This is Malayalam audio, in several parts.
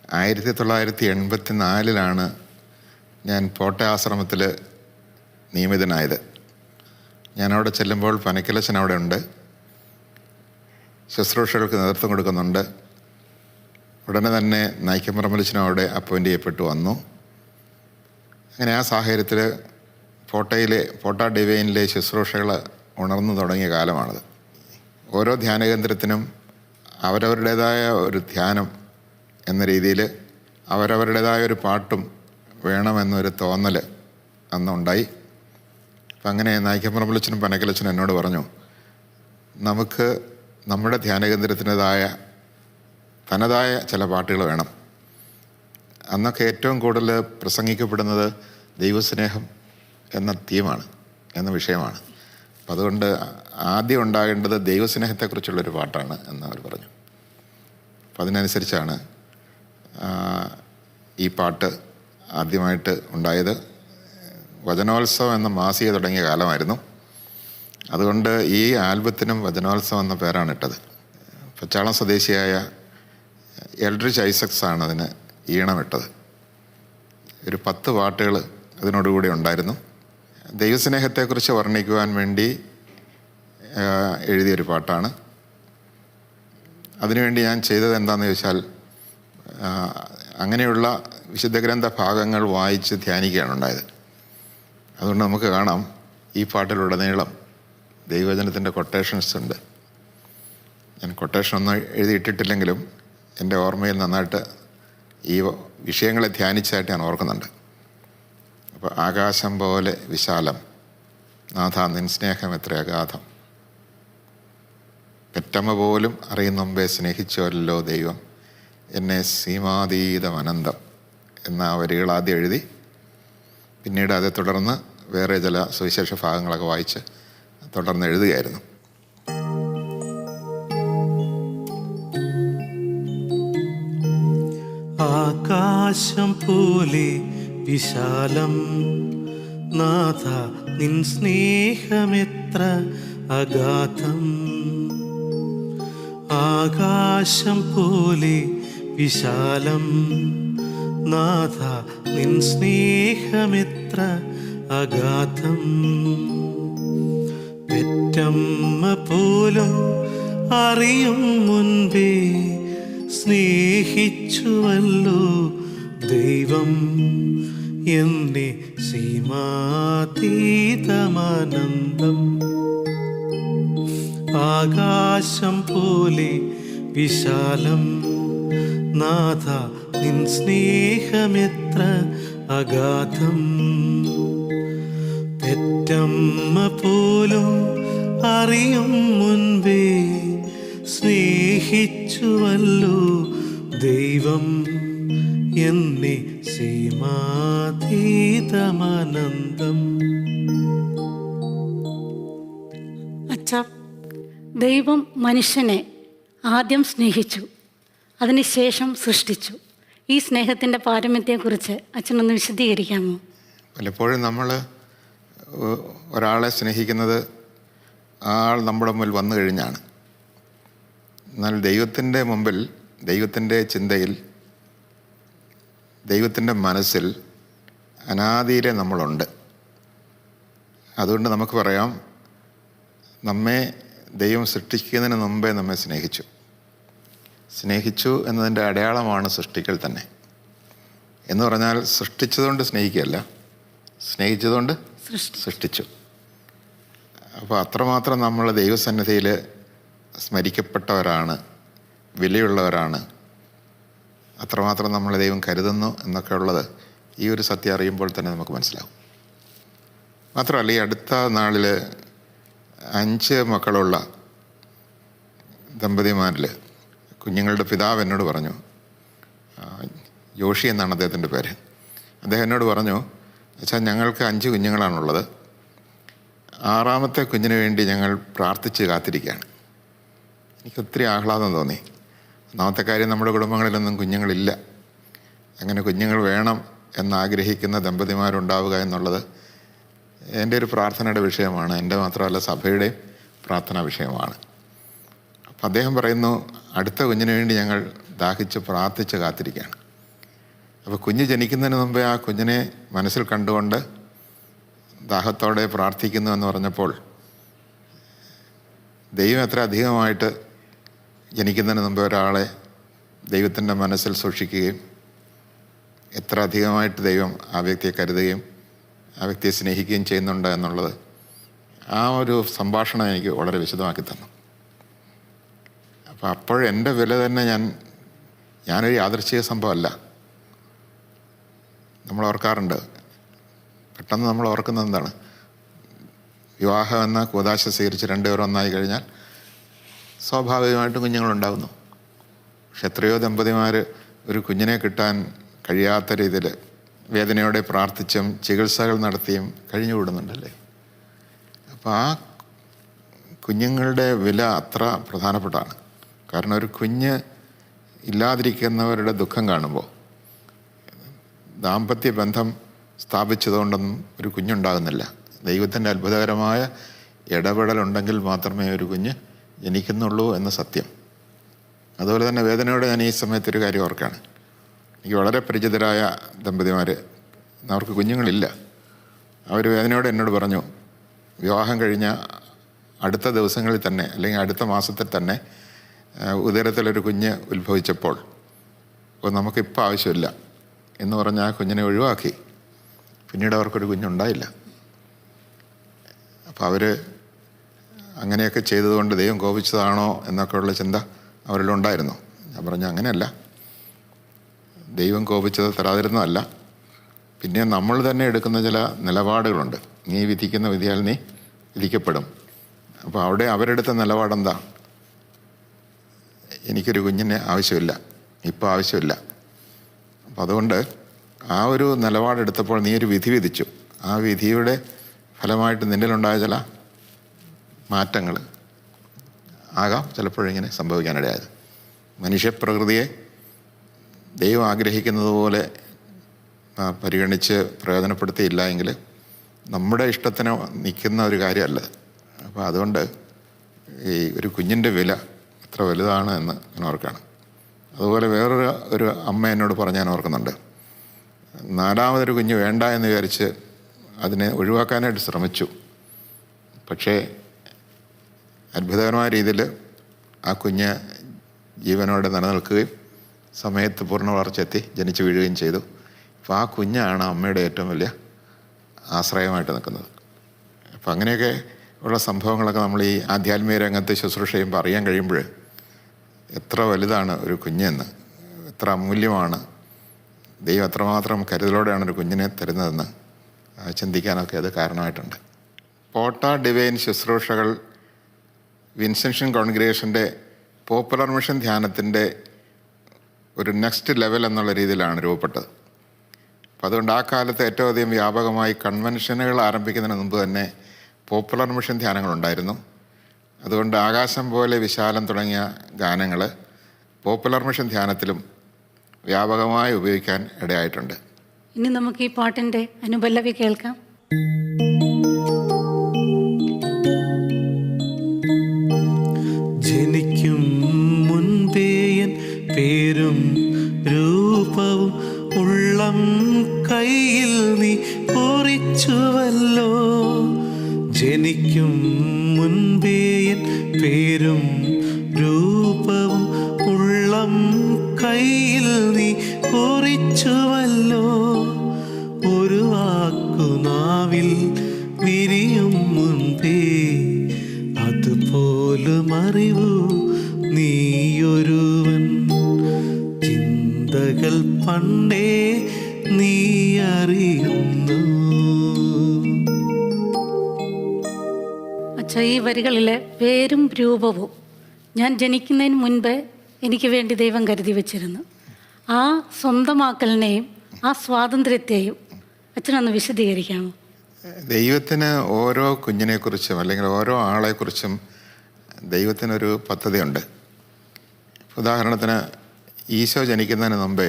1984 ഞാൻ പോട്ട ആശ്രമത്തിൽ നിയമിതനായത്. ഞാനവിടെ ചെല്ലുമ്പോൾ പനക്കലച്ചൻ അവിടെ ഉണ്ട്, ശുശ്രൂഷകൾക്ക് നേതൃത്വം കൊടുക്കുന്നുണ്ട്. ഉടനെ തന്നെ നായിക്കമ്പറമ്പലച്ചനും അവിടെ അപ്പോയിൻ്റ് ചെയ്യപ്പെട്ടു വന്നു. അങ്ങനെ ആ സാഹചര്യത്തിൽ പോട്ട ഡിവൈനിലെ ശുശ്രൂഷകൾ ഉണർന്നു തുടങ്ങിയ കാലമാണത്. ഓരോ ധ്യാനകേന്ദ്രത്തിനും അവരവരുടേതായ ഒരു ധ്യാനം എന്ന രീതിയിൽ അവരവരുടേതായ ഒരു പാട്ടും വേണമെന്നൊരു തോന്നൽ അന്നുണ്ടായി. അപ്പം അങ്ങനെ നായിക്കമ്പറമ്പലച്ചനും പനക്കലച്ചനും എന്നോട് പറഞ്ഞു, നമുക്ക് നമ്മുടെ ധ്യാനകേന്ദ്രത്തിൻ്റെതായ തനതായ ചില പാട്ടുകൾ വേണം. അന്നൊക്കെ ഏറ്റവും കൂടുതൽ പ്രസംഗിക്കപ്പെടുന്നത് ദൈവസ്നേഹം എന്ന തീമാണ്, എന്ന വിഷയമാണ്. അപ്പം അതുകൊണ്ട് ആദ്യം ഉണ്ടാകേണ്ടത് ദൈവസ്നേഹത്തെക്കുറിച്ചുള്ളൊരു പാട്ടാണ് എന്ന് അവർ പറഞ്ഞു. അപ്പം അതിനനുസരിച്ചാണ് ഈ പാട്ട് ആദ്യമായിട്ട് ഉണ്ടായത്. വചനോത്സവം എന്ന മാസിക തുടങ്ങിയ കാലമായിരുന്നു. അതുകൊണ്ട് ഈ ആൽബത്തിനും വചനോത്സവം എന്ന പേരാണ് ഇട്ടത്. പച്ചാളം സ്വദേശിയായ എൽഡ്രിച്ച് ഐസക്സ് ആണ് അതിന് ഈണമിട്ടത്. ഒരു 10 പാട്ടുകൾ അതിനോടുകൂടി ഉണ്ടായിരുന്നു. ദൈവസ്നേഹത്തെക്കുറിച്ച് വർണ്ണിക്കുവാൻ വേണ്ടി എഴുതിയൊരു പാട്ടാണ്. അതിനുവേണ്ടി ഞാൻ ചെയ്തത് എന്താണെന്ന് ചോദിച്ചാൽ, അങ്ങനെയുള്ള വിശുദ്ധ ഗ്രന്ഥ ഭാഗങ്ങൾ വായിച്ച് ധ്യാനിക്കുകയാണ് ഉണ്ടായത്. അതുകൊണ്ട് നമുക്ക് കാണാം ഈ പാട്ടിലുടനീളം ദൈവവചനത്തിൻ്റെ കൊട്ടേഷൻസ് ഉണ്ട്. ഞാൻ കൊട്ടേഷനൊന്നും എഴുതിയിട്ടിട്ടില്ലെങ്കിലും എൻ്റെ ഓർമ്മയിൽ നന്നായിട്ട് ഈ വിഷയങ്ങളെ ധ്യാനിച്ചായിട്ട് ഞാൻ ഓർക്കുന്നുണ്ട്. അപ്പോൾ ആകാശം പോലെ വിശാലം, നാഥ നിൻ സ്നേഹം എത്ര അഗാധം, പെറ്റമ്മ പോലും അറിയുന്ന മുമ്പേ സ്നേഹിച്ചോരല്ലോ ദൈവം, എന്നെ സീമാതീതം അനന്തം എന്ന വരികൾ ആദ്യം എഴുതി, പിന്നീട് അതേ തുടർന്ന് വേറെ ചില സുവിശേഷ ഭാഗങ്ങളൊക്കെ വായിച്ച് തുടർന്ന് എഴുതുകയായിരുന്നു. ആകാശം പോലെ വിശാലം, നാഥ നിൻ സ്നേഹമെത്ര അഗാധം. ആകാശം പോലെ വിശാലം, നാഥ നിൻ സ്നേഹമെത്ര അഗാധം. പെറ്റമ്മ പോലും അറിയും മുൻപേ സ്നേഹിച്ചുവല്ലോ ദൈവം, എന്നെ സീമാതീതമാനന്ദം. ആകാശം പോലെ വിശാലം, നാഥ നിൻ സ്നേഹമെത്ര അഗാധം. പെറ്റമ്മ പോലും അറിയും മുൻപേ സ്നേഹിച്ചുവല്ലോ ദൈവം, എന്നെ സീമാതീതമാനന്ദം. അച്ഛാ, ദൈവം മനുഷ്യനെ ആദ്യം സ്നേഹിച്ചു, അതിനുശേഷം സൃഷ്ടിച്ചു. ഈ സ്നേഹത്തിൻ്റെ പാരമ്യത്തെക്കുറിച്ച് അച്ഛനൊന്ന് വിശദീകരിക്കാമോ? പലപ്പോഴും നമ്മൾ ഒരാളെ സ്നേഹിക്കുന്നത് ആൾ നമ്മുടെ മുമ്പിൽ വന്നു കഴിഞ്ഞാണ്. എന്നാൽ ദൈവത്തിൻ്റെ മുമ്പിൽ, ദൈവത്തിൻ്റെ ചിന്തയിൽ, ദൈവത്തിൻ്റെ മനസ്സിൽ അനാദിയിലെ നമ്മളുണ്ട്. അതുകൊണ്ട് നമുക്ക് പറയാം, നമ്മെ ദൈവം സൃഷ്ടിക്കുന്നതിന് മുമ്പേ നമ്മെ സ്നേഹിച്ചു എന്നതിൻ്റെ അടയാളമാണ് സൃഷ്ടിക്കൽ തന്നെ. എന്ന് പറഞ്ഞാൽ സൃഷ്ടിച്ചതുകൊണ്ട് സ്നേഹിക്കുകയല്ല, സ്നേഹിച്ചതുകൊണ്ട് സൃഷ്ടിച്ചു. അപ്പോൾ അത്രമാത്രം നമ്മൾ ദൈവസന്നിധിയിൽ സ്മരിക്കപ്പെട്ടവരാണ്, വിലയുള്ളവരാണ്, അത്രമാത്രം നമ്മളെ ദൈവം കരുതുന്നു എന്നൊക്കെ ഉള്ളത് ഈ ഒരു സത്യം അറിയുമ്പോൾ തന്നെ നമുക്ക് മനസ്സിലാവും. മാത്രമല്ല, ഈ അടുത്ത നാളിൽ 5 മക്കളുള്ള ദമ്പതിമാരിൽ കുഞ്ഞുങ്ങളുടെ പിതാവ് എന്നോട് പറഞ്ഞു, ജോഷി എന്നാണ് അദ്ദേഹത്തിൻ്റെ പേര്. അദ്ദേഹം എന്നോട് പറഞ്ഞു, അച്ഛാ ഞങ്ങൾക്ക് 5 കുഞ്ഞുങ്ങളാണുള്ളത്, 6ാമത്തെ കുഞ്ഞിന് വേണ്ടി ഞങ്ങൾ പ്രാർത്ഥിച്ച് കാത്തിരിക്കുകയാണ്. എനിക്ക് ഒത്തിരി ആഹ്ലാദം തോന്നി. ഒന്നാമത്തെ കാര്യം, നമ്മുടെ കുടുംബങ്ങളിലൊന്നും കുഞ്ഞുങ്ങളില്ല. അങ്ങനെ കുഞ്ഞുങ്ങൾ വേണം എന്നാഗ്രഹിക്കുന്ന ദമ്പതിമാരുണ്ടാവുക എന്നുള്ളത് എൻ്റെ ഒരു പ്രാർത്ഥനയുടെ വിഷയമാണ്. എൻ്റെ മാത്രമല്ല, സഭയുടെയും പ്രാർത്ഥനാ വിഷയമാണ്. അപ്പം അദ്ദേഹം പറയുന്നു, അടുത്ത കുഞ്ഞിന് വേണ്ടി ഞങ്ങൾ ദാഹിച്ച് പ്രാർത്ഥിച്ച് കാത്തിരിക്കുകയാണ്. അപ്പോൾ കുഞ്ഞ് ജനിക്കുന്നതിന് മുമ്പേ ആ കുഞ്ഞിനെ മനസ്സിൽ കണ്ടുകൊണ്ട് ദാഹത്തോടെ പ്രാർത്ഥിക്കുന്നു എന്ന് പറഞ്ഞപ്പോൾ ദൈവം എത്ര അധികമായിട്ട് ജനിക്കുന്നതിന് മുമ്പേ ഒരാളെ ദൈവത്തിൻ്റെ മനസ്സിൽ സൂക്ഷിക്കുകയും എത്ര അധികമായിട്ട് ദൈവം ആ വ്യക്തിയെ കരുതുകയും ആ വ്യക്തിയെ സ്നേഹിക്കുകയും ചെയ്യുന്നുണ്ട് എന്നുള്ളത് ആ ഒരു സംഭാഷണം എനിക്ക് വളരെ വിശദമാക്കി തന്നു. അപ്പോൾ അപ്പോഴെൻ്റെ വില തന്നെ ഞാനൊരു യാദൃച്ഛിക സംഭവമല്ല. നമ്മൾ ഓർക്കാറുണ്ട്, പെട്ടെന്ന് നമ്മൾ ഓർക്കുന്നത് എന്താണ്? വിവാഹം എന്ന കൂദാശ സ്വീകരിച്ച് രണ്ടുപേരും ഒന്നായി കഴിഞ്ഞാൽ സ്വാഭാവികമായിട്ടും കുഞ്ഞുങ്ങളുണ്ടാകുന്നു. പക്ഷെ എത്രയോ ദമ്പതിമാർ ഒരു കുഞ്ഞിനെ കിട്ടാൻ കഴിയാത്ത രീതിയിൽ വേദനയോടെ പ്രാർത്ഥിച്ചും ചികിത്സകൾ നടത്തിയും കഴിഞ്ഞുകൂടുന്നുണ്ടല്ലേ. അപ്പോൾ ആ കുഞ്ഞുങ്ങളുടെ വില അത്ര പ്രധാനപ്പെട്ടാണ്. കാരണം ഒരു കുഞ്ഞ് ഇല്ലാതിരിക്കുന്നവരുടെ ദുഃഖം കാണുമ്പോൾ ദാമ്പത്യ ബന്ധം സ്ഥാപിച്ചതുകൊണ്ടൊന്നും ഒരു കുഞ്ഞുണ്ടാകുന്നില്ല. ദൈവത്തിൻ്റെ അത്ഭുതകരമായ ഇടപെടലുണ്ടെങ്കിൽ മാത്രമേ ഒരു കുഞ്ഞ് ജനിക്കുന്നുള്ളൂ എന്ന സത്യം. അതുപോലെ തന്നെ വേദനയോടെ ഞാൻ ഈ സമയത്തൊരു കാര്യം ഓർക്കാണ്. എനിക്ക് വളരെ പരിചിതരായ ദമ്പതിമാർ, അവർക്ക് കുഞ്ഞുങ്ങളില്ല. അവർ വേദനയോടെ എന്നോട് പറഞ്ഞു, വിവാഹം കഴിഞ്ഞ അടുത്ത ദിവസങ്ങളിൽ തന്നെ അല്ലെങ്കിൽ അടുത്ത മാസത്തിൽ തന്നെ ഉദരത്തിലൊരു കുഞ്ഞ് ഉത്ഭവിച്ചപ്പോൾ നമുക്കിപ്പോൾ ആവശ്യമില്ല എന്ന് പറഞ്ഞ് ആ കുഞ്ഞിനെ ഒഴിവാക്കി. പിന്നീട് അവർക്കൊരു കുഞ്ഞുണ്ടായില്ല. അപ്പോൾ അവർ അങ്ങനെയൊക്കെ ചെയ്തതുകൊണ്ട് ദൈവം കോപിച്ചതാണോ എന്നൊക്കെയുള്ള ചിന്ത അവരിലുണ്ടായിരുന്നു. ഞാൻ പറഞ്ഞു, അങ്ങനെയല്ല, ദൈവം കോപിച്ചത് തരാതിരുന്നതല്ല. പിന്നെ നമ്മൾ തന്നെ എടുക്കുന്ന ചില നിലപാടുകളുണ്ട്. നീ വിധിക്കുന്ന വിധിയാൽ നീ വിധിക്കപ്പെടും. അപ്പോൾ അവിടെ അവരെടുത്ത നിലപാടെന്താ? എനിക്കൊരു കുഞ്ഞിനെ ആവശ്യമില്ല, ഇപ്പോൾ ആവശ്യമില്ല. അപ്പം അതുകൊണ്ട് ആ ഒരു നിലപാടെടുത്തപ്പോൾ നീ ഒരു വിധി വിധിച്ചു. ആ വിധിയുടെ ഫലമായിട്ട് നിന്നിലുണ്ടായ ചില മാറ്റങ്ങൾ ആകാം ചിലപ്പോഴിങ്ങനെ സംഭവിക്കാനിടയായത്. മനുഷ്യപ്രകൃതിയെ ദൈവം ആഗ്രഹിക്കുന്നത് പോലെ പരിഗണിച്ച് പ്രയോജനപ്പെടുത്തിയില്ല എങ്കിൽ നമ്മുടെ ഇഷ്ടത്തിന് നിൽക്കുന്ന ഒരു കാര്യമല്ല. അപ്പോൾ അതുകൊണ്ട് ഈ ഒരു കുഞ്ഞിൻ്റെ വില എത്ര വലുതാണ് എന്ന് ഞാൻ ഓർക്കുകയാണ്. അതുപോലെ വേറൊരു അമ്മ എന്നോട് പറഞ്ഞ് ഞാൻ ഓർക്കുന്നുണ്ട്. 4ാമതൊരു കുഞ്ഞ് വേണ്ട എന്ന് വിചാരിച്ച് അതിനെ ഒഴിവാക്കാനായിട്ട് ശ്രമിച്ചു. പക്ഷേ അത്ഭുതകരമായ രീതിയിൽ ആ കുഞ്ഞ് ജീവനോടെ നിലനിൽക്കുകയും സമയത്ത് പൂർണ്ണ വളർച്ചയെത്തി ജനിച്ചു വീഴുകയും ചെയ്തു. അപ്പോൾ ആ കുഞ്ഞാണ് അമ്മയുടെ ഏറ്റവും വലിയ ആശ്രയമായിട്ട് നിൽക്കുന്നത്. അപ്പോൾ അങ്ങനെയൊക്കെ ഉള്ള സംഭവങ്ങളൊക്കെ നമ്മൾ ഈ ആധ്യാത്മിക രംഗത്ത് ശുശ്രൂഷ ചെയ്യുമ്പോൾ അറിയാൻ കഴിയുമ്പോൾ എത്ര വലുതാണ് ഒരു കുഞ്ഞെന്ന്, എത്ര അമൂല്യമാണ്, ദൈവം എത്രമാത്രം കരുതലോടെയാണ് ഒരു കുഞ്ഞിനെ തരുന്നതെന്ന് ചിന്തിക്കാനൊക്കെ അത് കാരണമായിട്ടുണ്ട്. പോട്ട ഡിവൈൻ ശുശ്രൂഷകൾ വിൻസെൻഷൻ കോൺഗ്രിഗേഷൻ്റെ പോപ്പുലർ മിഷൻ ധ്യാനത്തിൻ്റെ ഒരു നെക്സ്റ്റ് ലെവൽ എന്നുള്ള രീതിയിലാണ് രൂപപ്പെട്ടത്. അപ്പോൾ അതുകൊണ്ട് ആ കാലത്ത് ഏറ്റവും അധികം വ്യാപകമായി കൺവെൻഷനുകൾ ആരംഭിക്കുന്നതിന് മുമ്പ് തന്നെ പോപ്പുലർ മിഷൻ ധ്യാനങ്ങളുണ്ടായിരുന്നു. അതുകൊണ്ട് ആകാശം പോലെ വിശാലം തുടങ്ങിയ ഗാനങ്ങൾ പോപ്പുലർ മിഷൻ ധ്യാനത്തിലും വ്യാപകമായി ഉപയോഗിക്കാൻ ഇടയായിട്ടുണ്ട്. ഇനി നമുക്ക് ഈ പാട്ടിൻ്റെ അനുപല്ലവി കേൾക്കാം. ജനിക്കും മുൻപേയൻ പേരും രൂപവും ഉള്ളം കയ്യിൽ നീ കുറിച്ചുവല്ലോ. ജനിക്കും മുൻപേയൻ പേരും രൂപവും ഉള്ളം കയ്യിൽ നീ കുറിച്ചുവല്ലോ. ഒരു വാക്കുനാവിൽ വിരിയും മുൻപേ അതുപോലും അറിവു നീയൊരുവൻ. ചിന്തകൾ പണ്ടേ നീ അറിയുന്നു. അച്ഛാ, ഈ വരികളിലെ പേരും രൂപവും ഞാൻ ജനിക്കുന്നതിന് മുൻപ് എനിക്ക് വേണ്ടി ദൈവം കരുതി വച്ചിരുന്നു. ആ സ്വന്തമാക്കലിനെയും ആ സ്വാതന്ത്ര്യത്തെയും അച്ഛനൊന്ന് വിശദീകരിക്കാമോ? ദൈവത്തിന് ഓരോ കുഞ്ഞിനെക്കുറിച്ചും അല്ലെങ്കിൽ ഓരോ ആളെക്കുറിച്ചും ദൈവത്തിനൊരു പദ്ധതിയുണ്ട്. ഉദാഹരണത്തിന് ഈശോ ജനിക്കുന്നതിന് മുമ്പേ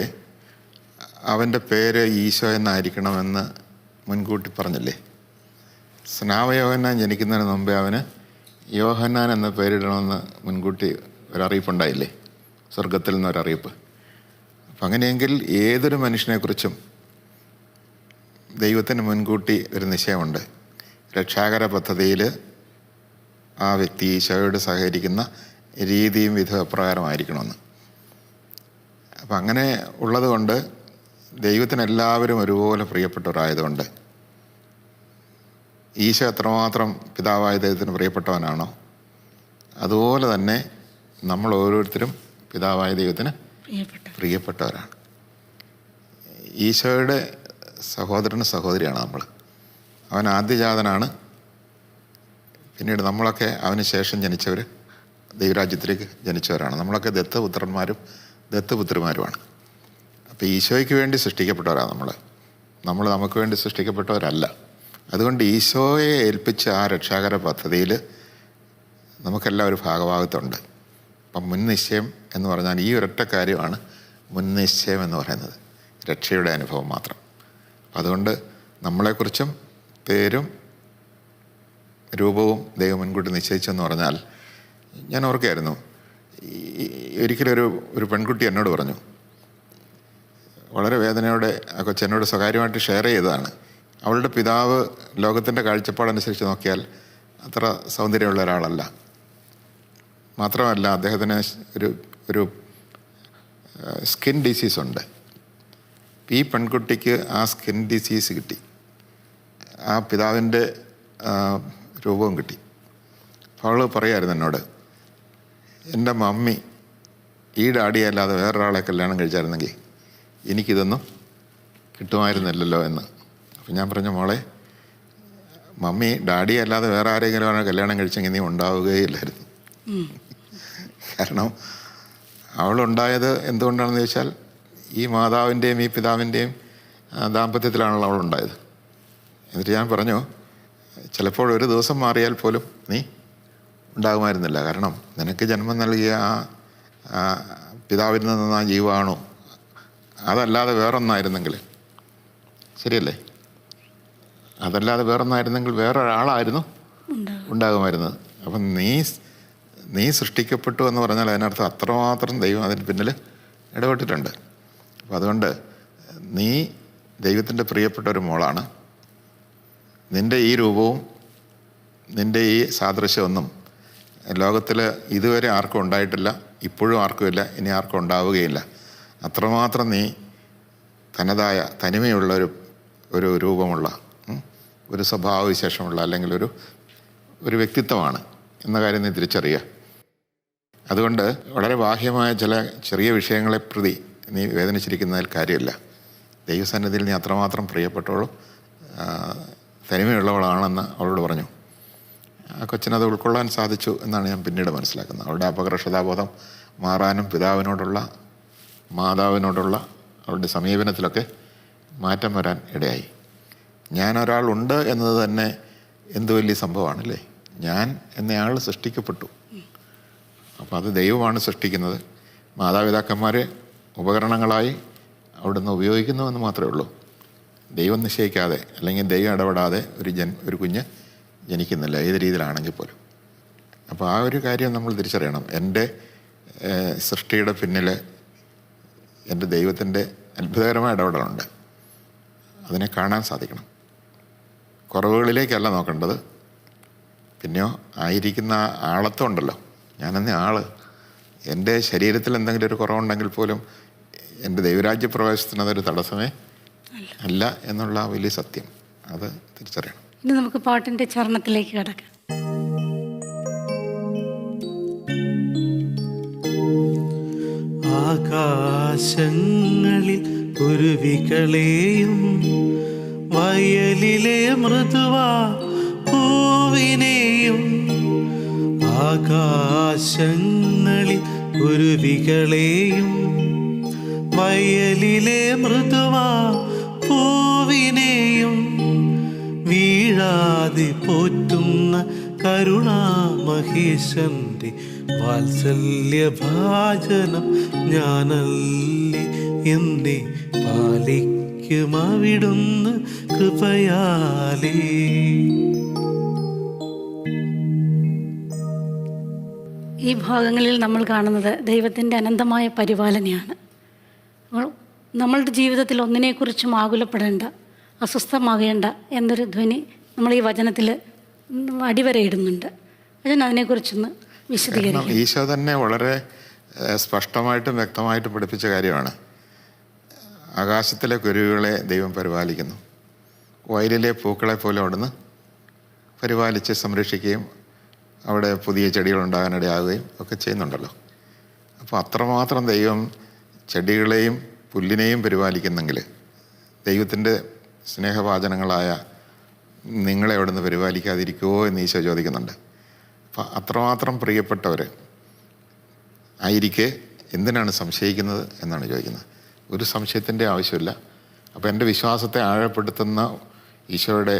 അവൻ്റെ പേര് ഈശോ എന്നായിരിക്കണമെന്ന് മുൻകൂട്ടി പറഞ്ഞില്ലേ? സ്നാവയോഹന്നാൻ ജനിക്കുന്നതിന് മുമ്പേ അവന് യോഹന്നാൻ എന്ന പേരിടണമെന്ന് മുൻകൂട്ടി ഒരറിയിപ്പുണ്ടായില്ലേ? സ്വർഗത്തിൽ നിന്നൊരറിയിപ്പ്. അപ്പം അങ്ങനെയെങ്കിൽ ഏതൊരു മനുഷ്യനെക്കുറിച്ചും ദൈവത്തിന് മുൻകൂട്ടി ഒരു നിശ്ചയമുണ്ട്. രക്ഷാകര പദ്ധതിയിൽ ആ വ്യക്തി ഈശോയോട് സഹകരിക്കുന്ന രീതിയും വിധം എപ്രകാരമായിരിക്കണമെന്ന്. അപ്പം അങ്ങനെ ഉള്ളതുകൊണ്ട് ദൈവത്തിന് എല്ലാവരും ഒരുപോലെ പ്രിയപ്പെട്ടവരായതുകൊണ്ട് ഈശോ എത്രമാത്രം പിതാവായ ദൈവത്തിന് പ്രിയപ്പെട്ടവനാണോ അതുപോലെ തന്നെ നമ്മൾ ഓരോരുത്തരും പിതാവായ ദൈവത്തിന് പ്രിയപ്പെട്ടവരാണ്. ഈശോയുടെ സഹോദരനും സഹോദരിയാണ് നമ്മൾ. അവൻ ആദ്യജാതനാണ്. പിന്നീട് നമ്മളൊക്കെ അവന് ശേഷം ജനിച്ചവർ ദൈവരാജ്യത്തിലേക്ക് ജനിച്ചവരാണ്. നമ്മളൊക്കെ ദത്തപുത്രന്മാരും ദത്തുപുത്രിമാരുമാണ്. അപ്പോൾ ഈശോയ്ക്ക് വേണ്ടി സൃഷ്ടിക്കപ്പെട്ടവരാണ് നമ്മൾ നമുക്ക് വേണ്ടി സൃഷ്ടിക്കപ്പെട്ടവരല്ല. അതുകൊണ്ട് ഈശോയെ ഏൽപ്പിച്ച ആ രക്ഷാകര പദ്ധതിയിൽ നമുക്കെല്ലാം ഒരു ഭാഗഭാഗത്തുണ്ട്. അപ്പം മുൻനിശ്ചയം എന്ന് പറഞ്ഞാൽ ഈ ഒരൊറ്റ കാര്യമാണ് മുൻനിശ്ചയം എന്ന് പറയുന്നത്, രക്ഷയുടെ അനുഭവം മാത്രം. അതുകൊണ്ട് നമ്മളെക്കുറിച്ചും പേരും രൂപവും ദൈവം മുൻകൂട്ടി നിശ്ചയിച്ചെന്ന് പറഞ്ഞാൽ, ഞാൻ ഓർക്കുകയായിരുന്നു, ഒരിക്കലൊരു പെൺകുട്ടി എന്നോട് പറഞ്ഞു, വളരെ വേദനയോടെ ആ കൊച്ചെന്നോട് സ്വകാര്യമായിട്ട് ഷെയർ ചെയ്തതാണ്. അവളുടെ പിതാവ് ലോകത്തിൻ്റെ കാഴ്ചപ്പാടനുസരിച്ച് നോക്കിയാൽ അത്ര സൗന്ദര്യമുള്ള ഒരാളല്ല. മാത്രമല്ല അദ്ദേഹത്തിന് ഒരു സ്കിൻ ഡിസീസ് ഉണ്ട്. ഈ പെൺകുട്ടിക്ക് ആ സ്കിൻ ഡിസീസ് കിട്ടി, ആ പിതാവിൻ്റെ രൂപവും കിട്ടി. അവൾ പറയായിരുന്നു എന്നോട്, എൻ്റെ മമ്മി ഈ ഡാഡിയല്ലാതെ വേറൊരാളെ കല്യാണം കഴിച്ചായിരുന്നെങ്കിൽ എനിക്കിതൊന്നും കിട്ടുമായിരുന്നില്ലല്ലോ എന്ന്. അപ്പം ഞാൻ പറഞ്ഞു, മോളെ, മമ്മി ഡാഡിയെ അല്ലാതെ വേറെ ആരെങ്കിലും കല്യാണം കഴിച്ചെങ്കിൽ നീ ഉണ്ടാവുകയില്ലായിരുന്നു. കാരണം അവളുണ്ടായത് എന്തുകൊണ്ടാണെന്ന് ചോദിച്ചാൽ ഈ മാതാവിൻ്റെയും ഈ പിതാവിൻ്റെയും ദാമ്പത്യത്തിലാണല്ലോ അവളുണ്ടായത്. എന്നിട്ട് ഞാൻ പറഞ്ഞു, ചിലപ്പോൾ ഒരു ദിവസം മാറിയാൽ പോലും നീ ഉണ്ടാകുമായിരുന്നില്ല. കാരണം നിനക്ക് ജന്മം നൽകിയ ആ പിതാവിൽ നിന്ന് ആ ജീവാണു അതല്ലാതെ വേറൊന്നായിരുന്നെങ്കിൽ, ശരിയല്ലേ, അതല്ലാതെ വേറൊന്നായിരുന്നെങ്കിൽ വേറൊരാളായിരുന്നു ഉണ്ടാകുമായിരുന്നത്. അപ്പം നീ സൃഷ്ടിക്കപ്പെട്ടു എന്ന് പറഞ്ഞാൽ അതിനർത്ഥം അത്രമാത്രം ദൈവം അതിന് പിന്നിൽ ഇടപെട്ടിട്ടുണ്ട്. അപ്പം അതുകൊണ്ട് നീ ദൈവത്തിൻ്റെ പ്രിയപ്പെട്ട ഒരു മോളാണ്. നിൻ്റെ ഈ രൂപവും നിൻ്റെ ഈ സാദൃശ്യമൊന്നും ലോകത്തിൽ ഇതുവരെ ആർക്കും ഉണ്ടായിട്ടില്ല, ഇപ്പോഴും ആർക്കുമില്ല, ഇനി ആർക്കും ഉണ്ടാവുകയില്ല. അത്രമാത്രം നീ തനതായ തനിമയുള്ള ഒരു രൂപമുള്ള ഒരു സ്വഭാവവിശേഷമുള്ള അല്ലെങ്കിൽ ഒരു വ്യക്തിത്വമാണ് എന്ന കാര്യം നീ തിരിച്ചറിയുക. അതുകൊണ്ട് വളരെ ബാഹ്യമായ ചില ചെറിയ വിഷയങ്ങളെ പ്രതി നീ വേദനിച്ചിരിക്കുന്നതിൽ കാര്യമില്ല. ദൈവസന്നിധിയിൽ നീ അത്രമാത്രം പ്രിയപ്പെട്ടവളും തനിമയുള്ളവളാണെന്ന് അവളോട് പറഞ്ഞു. ആ കൊച്ചിനത് ഉൾക്കൊള്ളാൻ സാധിച്ചു എന്നാണ് ഞാൻ പിന്നീട് മനസ്സിലാക്കുന്നത്. അവളുടെ അപകർഷതാബോധം മാറാനും പിതാവിനോടുള്ള മാതാവിനോടുള്ള അവളുടെ സമീപനത്തിലൊക്കെ മാറ്റം വരാൻ ഇടയായി. ഞാനൊരാളുണ്ട് എന്നത് തന്നെ എന്ത് വലിയ സംഭവമാണല്ലേ. ഞാൻ എന്നയാൾ സൃഷ്ടിക്കപ്പെട്ടു. അപ്പോൾ അത് ദൈവമാണ് സൃഷ്ടിക്കുന്നത്. മാതാപിതാക്കന്മാരെ ഉപകരണങ്ങളായി അവിടുന്ന് ഉപയോഗിക്കുന്നുവെന്ന് മാത്രമേ ഉള്ളൂ. ദൈവം നിശ്ചയിക്കാതെ അല്ലെങ്കിൽ ദൈവം ഇടപെടാതെ ഒരു കുഞ്ഞ് ജനിക്കുന്നില്ല, ഏത് രീതിയിലാണെങ്കിൽ പോലും. അപ്പോൾ ആ ഒരു കാര്യം നമ്മൾ തിരിച്ചറിയണം. എൻ്റെ സൃഷ്ടിയുടെ പിന്നിൽ എൻ്റെ ദൈവത്തിൻ്റെ അത്ഭുതകരമായ ഇടപെടലുണ്ട്. അതിനെ കാണാൻ സാധിക്കണം. കുറവുകളിലേക്കല്ല നോക്കേണ്ടത്. പിന്നെയോ ആയിരിക്കുന്ന ആളത്വം ഉണ്ടല്ലോ, ഞാനെന്ന ആള്, എൻ്റെ ശരീരത്തിൽ എന്തെങ്കിലും ഒരു കുറവുണ്ടെങ്കിൽ പോലും എൻ്റെ ദൈവരാജ്യ പ്രവേശനത്തിന് അതൊരു തടസ്സമേ അല്ല എന്നുള്ള വലിയ സത്യം അത് തിരിച്ചറിയണം. ഇനി നമുക്ക് പാട്ടിൻ്റെ ചരണത്തിലേക്ക് കിടക്കാം. ആകാശങ്ങളിൽ കുരുവികളെയും വയലിലെ മൃദുവാ പൂവിനെയും, ആകാശങ്ങളിൽ കുരുവികളെയും വയലിലെ മൃദുവാ പൂവിനെയും വീഴാതെ പോറ്റുന്ന കരുണാമഹേശന്റെ വാത്സല്യഭാജനം ഞാനല്ലേ, എന്നെ പാലിക്കുമവിടുന്ന് കൃപയാലേ. ഈ ഭാഗങ്ങളിൽ നമ്മൾ കാണുന്നത് ദൈവത്തിൻ്റെ അനന്തമായ പരിപാലനയാണ്. നമ്മളുടെ ജീവിതത്തിൽ ഒന്നിനെക്കുറിച്ചും ആകുലപ്പെടേണ്ട, അസ്വസ്ഥമാകേണ്ട എന്നൊരു ധ്വനി നമ്മൾ ഈ വചനത്തിൽ അടിവരയിടുന്നുണ്ട്. അച്ഛൻ അതിനെക്കുറിച്ചൊന്ന് വിശദീകരിക്കും. ഈശോ തന്നെ വളരെ സ്പഷ്ടമായിട്ടും വ്യക്തമായിട്ടും പഠിപ്പിച്ച കാര്യമാണ്. ആകാശത്തിലെ കുരുവികളെ ദൈവം പരിപാലിക്കുന്നു, വയലിലെ പൂക്കളെ പോലെ അവിടുന്ന് പരിപാലിച്ച് സംരക്ഷിക്കുകയും അവിടെ പുതിയ ചെടികൾ ഉണ്ടാകാനിടയാകുകയും ഒക്കെ ചെയ്യുന്നുണ്ടല്ലോ. അപ്പോൾ അത്രമാത്രം ദൈവം ചെടികളെയും പുല്ലിനെയും പരിപാലിക്കുന്നെങ്കിൽ ദൈവത്തിൻ്റെ സ്നേഹവാചനങ്ങളായ നിങ്ങളെ അവിടുന്ന് പരിപാലിക്കാതിരിക്കുമോ എന്ന് ഈശോ ചോദിക്കുന്നുണ്ട്. അപ്പം അത്രമാത്രം പ്രിയപ്പെട്ടവർ ആയിരിക്കെ എന്തിനാണ് സംശയിക്കുന്നത് എന്നാണ് ചോദിക്കുന്നത്. ഒരു സംശയത്തിൻ്റെ ആവശ്യമില്ല. അപ്പോൾ എൻ്റെ വിശ്വാസത്തെ ആഴപ്പെടുത്തുന്ന ഈശോയുടെ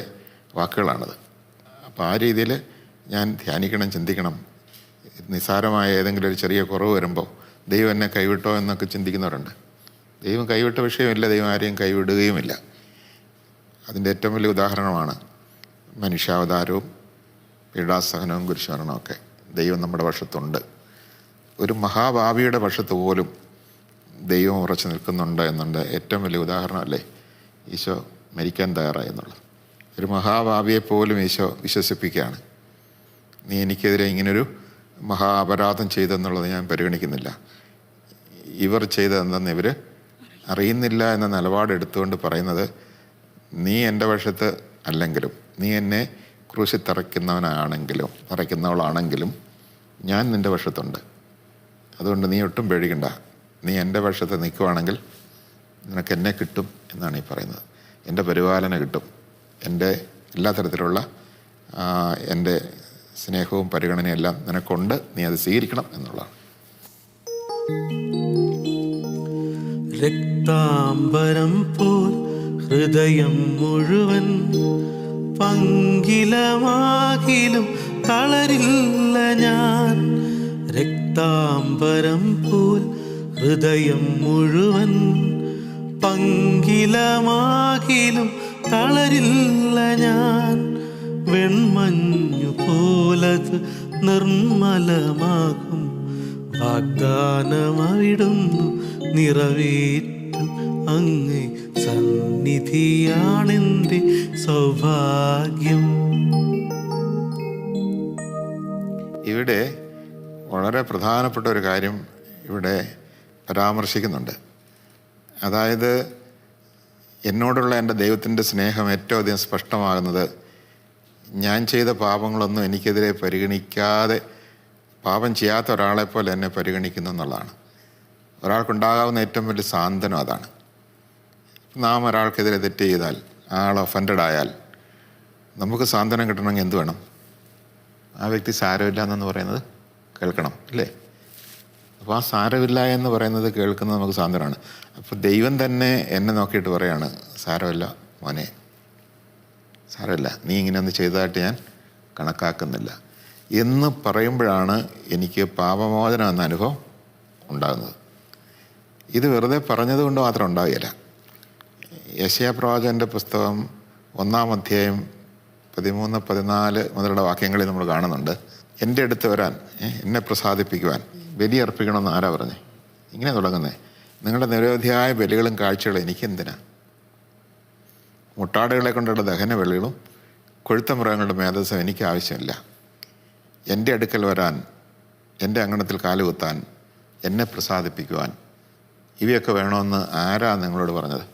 വാക്കുകളാണത്. അപ്പോൾ ആ രീതിയിൽ ഞാൻ ധ്യാനിക്കണം, ചിന്തിക്കണം. നിസ്സാരമായ ഏതെങ്കിലും ഒരു ചെറിയ കുറവ് വരുമ്പോൾ ദൈവം എന്നെ കൈവിട്ടോ എന്നൊക്കെ ചിന്തിക്കുന്നവരുണ്ട്. ദൈവം കൈവിട്ട വിഷയമില്ല, ദൈവം ആരെയും കൈവിടുകയുമില്ല. അതിൻ്റെ ഏറ്റവും വലിയ ഉദാഹരണമാണ് മനുഷ്യാവതാരവും പീഡാസഹനവും കുരിശുമരണവും ഒക്കെ. ദൈവം നമ്മുടെ പക്ഷത്തുണ്ട്. ഒരു മഹാഭാവിയുടെ പക്ഷത്ത് പോലും ദൈവം ഉറച്ചു നിൽക്കുന്നുണ്ട് എന്നുണ്ട് ഏറ്റവും വലിയ ഉദാഹരണമല്ലേ ഈശോ മരിക്കാൻ തയ്യാറായി എന്നുള്ളത്. ഒരു മഹാഭാവിയെ പോലും ഈശോ വിശ്വസിപ്പിക്കുകയാണ്. നീ എനിക്കെതിരെ ഇങ്ങനൊരു മഹാ അപരാധം ചെയ്തെന്നുള്ളത് ഞാൻ പരിഗണിക്കുന്നില്ല. ഇവർ ചെയ്തതെന്തെന്ന് ഇവർ അറിയുന്നില്ല എന്ന നിലപാടെടുത്തുകൊണ്ട് പറയുന്നത്, നീ എൻ്റെ പക്ഷത്ത് അല്ലെങ്കിലും, നീ എന്നെ ക്രൂശിൽ തറയ്ക്കുന്നവളാണെങ്കിലും ഞാൻ നിൻ്റെ പക്ഷത്തുണ്ട്. അതുകൊണ്ട് നീ ഒട്ടും പേടിക്കണ്ട. നീ എൻ്റെ പക്ഷത്ത് നിൽക്കുവാണെങ്കിൽ നിനക്ക് എന്നെ കിട്ടും എന്നാണ് ഈ പറയുന്നത്. എൻ്റെ പരിപാലന കിട്ടും. എൻ്റെ എല്ലാ തരത്തിലുള്ള എൻ്റെ സ്നേഹവും പരിഗണനയെല്ലാം നിനക്കുണ്ട്. നീ അത് സ്വീകരിക്കണം എന്നുള്ളതാണ്. രക്താംബരം പോൽ ഹൃദയം മുഴുവൻ പങ്കിലമാകിലും തളരില്ല ഞാൻ. രക്താംബരം പോൽ ഹൃദയം മുഴുവൻ പങ്കിലമാകിലും തളരില്ല ഞാൻ. വെൺമഞ്ഞു പോലത് നിർമ്മലമാകും വാഗ്ദാനമവിടുന്നു നിറവേറ്റും. അങ്ങേ സന്നിധിയാണെൻ്റെ സൗഭാഗ്യം. ഇവിടെ വളരെ പ്രധാനപ്പെട്ട ഒരു കാര്യം ഇവിടെ പരാമർശിക്കുന്നുണ്ട്. അതായത് എന്നോടുള്ള എൻ്റെ ദൈവത്തിൻ്റെ സ്നേഹം ഏറ്റവും അധികം സ്പഷ്ടമാകുന്നത് ഞാൻ ചെയ്ത പാപങ്ങളൊന്നും എനിക്കെതിരെ പരിഗണിക്കാതെ പാപം ചെയ്യാത്ത ഒരാളെപ്പോലെ എന്നെ പരിഗണിക്കുന്നു എന്നുള്ളതാണ്. ഒരാൾക്കുണ്ടാകാവുന്ന ഏറ്റവും വലിയ സാന്ത്വനം അതാണ്. നാം ഒരാൾക്കെതിരെ തെറ്റ് ചെയ്താൽ, ആൾ ഒഫൻഡഡ് ആയാൽ നമുക്ക് സാന്ത്വനം കിട്ടണമെങ്കിൽ എന്ത് വേണം? ആ വ്യക്തി സാരമില്ല എന്നു പറയുന്നത് കേൾക്കണം, അല്ലേ? അപ്പോൾ ആ സാരമില്ല എന്ന് പറയുന്നത് കേൾക്കുന്നത് നമുക്ക് സാന്ത്വനമാണ്. അപ്പോൾ ദൈവം തന്നെ എന്നെ നോക്കിയിട്ട് പറയാണ്, സാരമില്ല മോനെ, സാരമില്ല, നീ ഇങ്ങനെ ഒന്ന് ചെയ്തതായിട്ട് ഞാൻ കണക്കാക്കുന്നില്ല എന്ന് പറയുമ്പോഴാണ് എനിക്ക് പാപമോചനം എന്ന അനുഭവം ഉണ്ടാകുന്നത്. ഇത് വെറുതെ പറഞ്ഞതുകൊണ്ട് മാത്രം ഉണ്ടാവുകയില്ല. യെശയ്യാ പ്രവാചകൻ്റെ പുസ്തകം 1-ാം അധ്യായം 13-14 മുതലുള്ള വാക്യങ്ങളിൽ നമ്മൾ കാണുന്നുണ്ട്. എൻ്റെ അടുത്ത് വരാൻ, എന്നെ പ്രസാദിപ്പിക്കുവാൻ ബലി അർപ്പിക്കണമെന്ന് ആരാ പറഞ്ഞേ? ഇങ്ങനെ തുടങ്ങുന്നേ, നിങ്ങളുടെ നിരവധിയായ ബലികളും കാഴ്ചകളും എനിക്കെന്തിനാ? മുട്ടാടുകളെ കൊണ്ടുള്ള ദഹന ബലികളും കൊഴുത്ത മൃഗങ്ങളുടെ മേധസ്സും എനിക്ക് ആവശ്യമില്ല. എൻ്റെ അടുക്കൽ വരാൻ, എൻ്റെ അങ്കണത്തിൽ കാലുകുത്താൻ, എന്നെ പ്രസാദിപ്പിക്കുവാൻ ഇവയൊക്കെ വേണമെന്ന് ആരാ നിങ്ങളോട് പറഞ്ഞത്?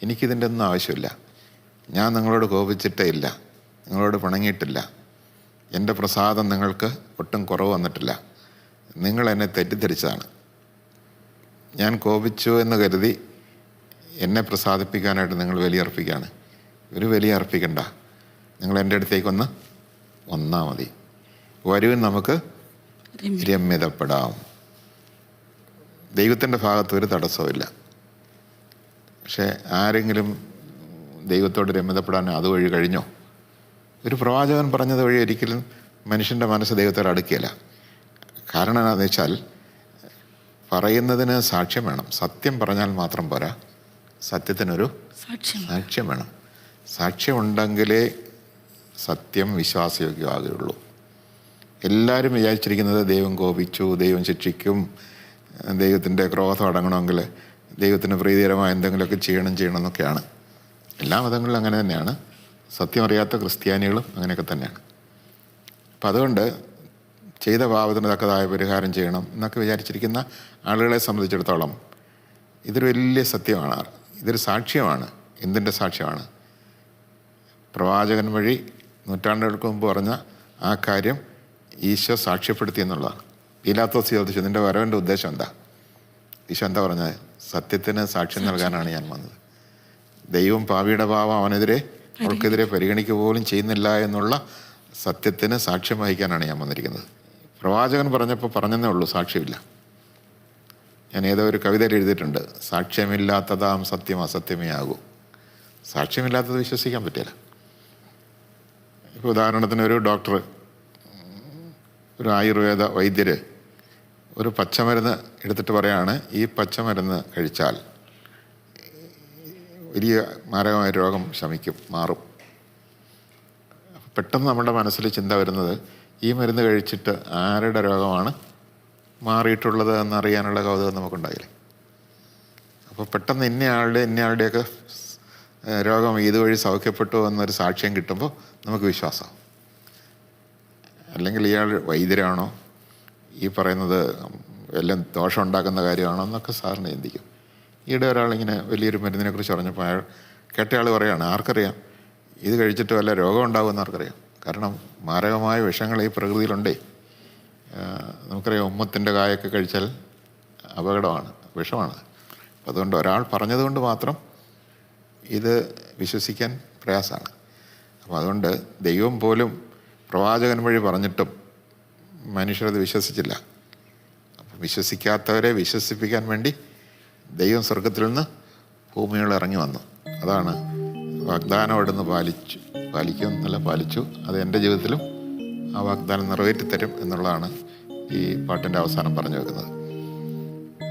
എനിക്കിതിൻ്റെ ഒന്നും ആവശ്യമില്ല. ഞാൻ നിങ്ങളോട് കോപിച്ചിട്ടേ ഇല്ല, നിങ്ങളോട് പിണങ്ങിയിട്ടില്ല. എൻ്റെ പ്രസാദം നിങ്ങൾക്ക് ഒട്ടും കുറവ് വന്നിട്ടില്ല. നിങ്ങൾ എന്നെ തെറ്റിദ്ധരിച്ചതാണ്. ഞാൻ കോപിച്ചു എന്ന് കരുതി എന്നെ പ്രസാദിപ്പിക്കാനായിട്ട് നിങ്ങൾ ബലിയർപ്പിക്കുകയാണ്. ഒരു ബലിയർപ്പിക്കണ്ട, നിങ്ങൾ എൻ്റെ അടുത്തേക്ക് വന്നാൽ മതി. വരുവിൻ, നമുക്ക് രമ്യതപ്പെടാം. ദൈവത്തിൻ്റെ ഭാഗത്ത് ഒരു തടസ്സമില്ല. പക്ഷേ ആരെങ്കിലും ദൈവത്തോട് രമ്യതപ്പെടാൻ അതുവഴി കഴിഞ്ഞോ? ഒരു പ്രവാചകൻ പറഞ്ഞത് വഴി ഒരിക്കലും മനുഷ്യൻ്റെ മനസ്സ് ദൈവത്തോട് അടുക്കുകയില്ല. കാരണം എന്താണെന്ന് വെച്ചാൽ, പറയുന്നതിന് സാക്ഷ്യം വേണം. സത്യം പറഞ്ഞാൽ മാത്രം പോരാ, സത്യത്തിനൊരു സാക്ഷ്യം വേണം. സാക്ഷ്യമുണ്ടെങ്കിലേ സത്യം വിശ്വാസയോഗ്യമാകുകയുള്ളൂ. എല്ലാവരും വിചാരിച്ചിരിക്കുന്നത് ദൈവം കോപിച്ചു, ദൈവം ശിക്ഷിക്കും, ദൈവത്തിൻ്റെ ക്രോധം അടങ്ങണമെങ്കിൽ ദൈവത്തിന് പ്രീതികരമായ എന്തെങ്കിലുമൊക്കെ ചെയ്യണം എന്നൊക്കെയാണ്. എല്ലാ മതങ്ങളിലും അങ്ങനെ തന്നെയാണ്. സത്യം അറിയാത്ത ക്രിസ്ത്യാനികളും അങ്ങനെയൊക്കെ തന്നെയാണ്. അപ്പം അതുകൊണ്ട് ചെയ്ത പാപത്തിന് തക്കതായ പരിഹാരം ചെയ്യണം എന്നൊക്കെ വിചാരിച്ചിരിക്കുന്ന ആളുകളെ സംബന്ധിച്ചിടത്തോളം ഇതൊരു വലിയ സത്യമാണ്. ഇതൊരു സാക്ഷ്യമാണ്. എന്തിൻ്റെ സാക്ഷ്യമാണ്? പ്രവാചകൻ വഴി നൂറ്റാണ്ടുകൾക്ക് മുമ്പ് പറഞ്ഞ ആ കാര്യം ഈശോ സാക്ഷ്യപ്പെടുത്തി എന്നുള്ളതാണ്. പീലാത്തോസ് ചോദിച്ചു, നിൻ്റെ വരവൻ്റെ ഉദ്ദേശം എന്താ? ഈശോ എന്താ പറഞ്ഞത്? സത്യത്തിന് സാക്ഷ്യം നൽകാനാണ് ഞാൻ വന്നത്. ദൈവം പാപിയുടെ പാപം അവൾക്കെതിരെ പരിഗണിക്കുക പോലും ചെയ്യുന്നില്ല എന്നുള്ള സത്യത്തിന് സാക്ഷ്യം വഹിക്കാനാണ് ഞാൻ വന്നിരിക്കുന്നത്. പ്രവാചകൻ പറഞ്ഞപ്പോൾ പറഞ്ഞതേ ഉള്ളൂ, സാക്ഷ്യമില്ല. ഞാൻ ഏതോ ഒരു കവിതയിൽ എഴുതിയിട്ടുണ്ട്, സാക്ഷ്യമില്ലാത്തതാം സത്യം അസത്യമേ ആകൂ. സാക്ഷ്യമില്ലാത്തത് വിശ്വസിക്കാൻ പറ്റില്ല. ഇപ്പോൾ ഉദാഹരണത്തിന് ഒരു ഡോക്ടർ, ഒരു ആയുർവേദ വൈദ്യർ ഒരു പച്ചമരുന്ന് എടുത്തിട്ട് പറയാണ്, ഈ പച്ചമരുന്ന് കഴിച്ചാൽ വലിയ മാരകമായ രോഗം മാറും. പെട്ടെന്ന് നമ്മുടെ മനസ്സിൽ ചിന്ത വരുന്നത്, ഈ മരുന്ന് കഴിച്ചിട്ട് ആരുടെ രോഗമാണ് മാറിയിട്ടുള്ളത് എന്നറിയാനുള്ള കൗതുകം നമുക്കുണ്ടായില്ലേ? അപ്പോൾ പെട്ടെന്ന് ഇന്നയാളുടെയൊക്കെ രോഗം ഇതുവഴി സൗഖ്യപ്പെട്ടു എന്നൊരു സാക്ഷ്യം കിട്ടുമ്പോൾ നമുക്ക് വിശ്വാസം. അല്ലെങ്കിൽ ഇയാൾ വൈദ്യരാണോ, ഈ പറയുന്നത് എല്ലാം ദോഷം ഉണ്ടാക്കുന്ന കാര്യമാണോ എന്നൊക്കെ സാറിന് ചിന്തിക്കും. ഈയിടെ ഒരാളിങ്ങനെ വലിയൊരു മരുന്നിനെക്കുറിച്ച് പറഞ്ഞപ്പോൾ കേട്ടയാൾ പറയുകയാണ്, ആർക്കറിയാം ഇത് കഴിച്ചിട്ട് വല്ല രോഗം ഉണ്ടാകുമെന്ന് ആർക്കറിയാം? കാരണം മാരകമായ വിഷങ്ങൾ ഈ പ്രകൃതിയിലുണ്ടേ. നമുക്കറിയാം, ഉമ്മത്തിൻ്റെ കായൊക്കെ കഴിച്ചാൽ അപകടമാണ്, വിഷമാണ്. അപ്പം അതുകൊണ്ട് ഒരാൾ പറഞ്ഞതുകൊണ്ട് മാത്രം ഇത് വിശ്വസിക്കാൻ പ്രയാസമാണ്. അപ്പോൾ അതുകൊണ്ട് ദൈവം പോലും പ്രവാചകൻ വഴി പറഞ്ഞിട്ടും മനുഷ്യരത് വിശ്വസിച്ചില്ല. അപ്പം വിശ്വസിക്കാത്തവരെ വിശ്വസിപ്പിക്കാൻ വേണ്ടി ദൈവം സ്വർഗത്തിൽ നിന്ന് ഭൂമിയിൽ ഇറങ്ങി വന്നു. അതാണ് വാഗ്ദാനം അവിടുന്ന് പാലിച്ചു. അത് എൻ്റെ ജീവിതത്തിലും ആ വാഗ്ദാനം നിറവേറ്റിത്തരും എന്നുള്ളതാണ് ഈ പാട്ടിൻ്റെ അവസാനം പറഞ്ഞു വെക്കുന്നത്.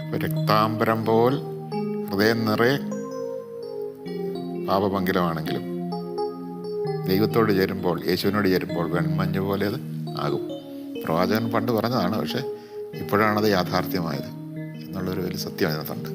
അപ്പോൾ രക്താംബരം പോൽ ഹൃദയം നിറയെ പാപമംഗലമാണെങ്കിലും ദൈവത്തോട് ചേരുമ്പോൾ, യേശുവിനോട് ചേരുമ്പോൾ വെൺമഞ്ഞ് പോലെ അത് ആകും. പ്രവാചകൻ പണ്ട് പറഞ്ഞതാണ്, പക്ഷേ ഇപ്പോഴാണത് യാഥാർത്ഥ്യമായത് എന്നുള്ളൊരു വലിയ സത്യം അതിനകത്തുണ്ട്.